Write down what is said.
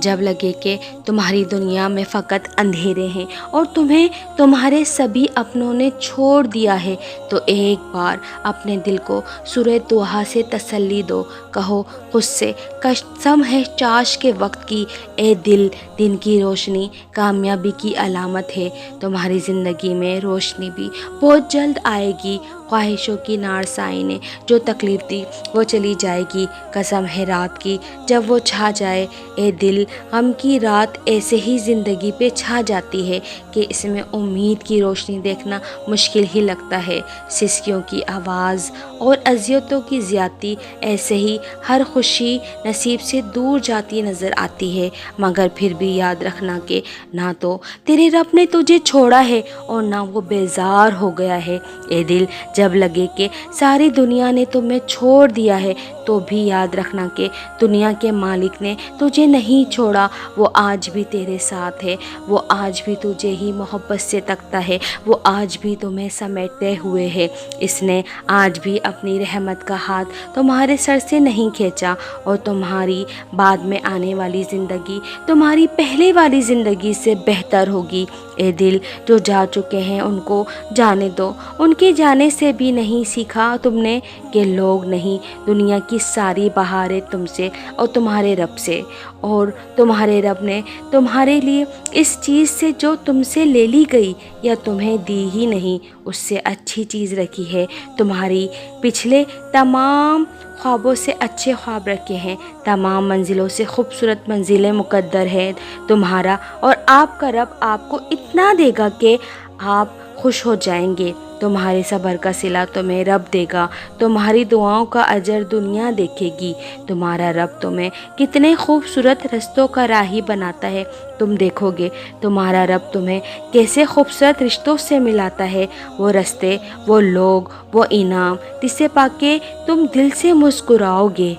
جب لگے کہ تمہاری دنیا میں فقط اندھیرے ہیں اور تمہیں تمہارے سبھی اپنوں نے چھوڑ دیا ہے، تو ایک بار اپنے دل کو سورہ طٰہٰ سے تسلی دو۔ کہو خود سے، قسم ہے چاش کے وقت کی، اے دل، دن کی روشنی کامیابی کی علامت ہے۔ تمہاری زندگی میں روشنی بھی بہت جلد آئے گی۔ خواہشوں کی نارسائی نے جو تکلیف دی وہ چلی جائے گی۔ قسم ہے رات کی، جب وہ چھا جائے۔ اے دل، غم کی رات ایسے ہی زندگی پہ چھا جاتی ہے کہ اس میں امید کی روشنی دیکھنا مشکل ہی لگتا ہے۔ سسکیوں کی آواز اور اذیتوں کی زیادتی ایسے ہی ہر خوشی نصیب سے دور جاتی نظر آتی ہے، مگر پھر بھی یاد رکھنا کہ نہ تو تیرے رب نے تجھے چھوڑا ہے اور نہ وہ بیزار ہو گیا ہے۔ اے دل، جب لگے کہ ساری دنیا نے تمہیں چھوڑ دیا ہے، تو بھی یاد رکھنا کہ دنیا کے مالک نے تجھے نہیں چھوڑا۔ وہ آج بھی تیرے ساتھ ہے، وہ آج بھی تجھے ہی محبت سے تکتا ہے، وہ آج بھی تمہیں سمیٹے ہوئے ہے۔ اس نے آج بھی اپنی رحمت کا ہاتھ تمہارے سر سے نہیں کھینچا، اور تمہاری بعد میں آنے والی زندگی تمہاری پہلے والی زندگی سے بہتر ہوگی۔ اے دل، جو جا چکے ہیں ان کو جانے دو۔ ان کے جانے سے بھی نہیں سیکھا تم نے کہ لوگ نہیں، دنیا کی ساری بہاریں تم سے اور تمہارے رب سے، اور تمہارے رب نے تمہارے لیے اس چیز سے جو تم سے لے لی گئی یا تمہیں دی ہی نہیں، اس سے اچھی چیز رکھی ہے۔ تمہاری پچھلے تمام خوابوں سے اچھے خواب رکھے ہیں، تمام منزلوں سے خوبصورت منزلیں مقدر ہیں۔ تمہارا اور آپ کا رب آپ کو اتنا دے گا کہ آپ خوش ہو جائیں گے۔ تمہارے صبر کا صلہ تمہیں رب دے گا، تمہاری دعاؤں کا اجر دنیا دیکھے گی۔ تمہارا رب تمہیں کتنے خوبصورت رستوں کا راہی بناتا ہے، تم دیکھو گے۔ تمہارا رب تمہیں کیسے خوبصورت رشتوں سے ملاتا ہے، وہ رستے، وہ لوگ، وہ انعام جسے پا کے تم دل سے مسکراؤ گے۔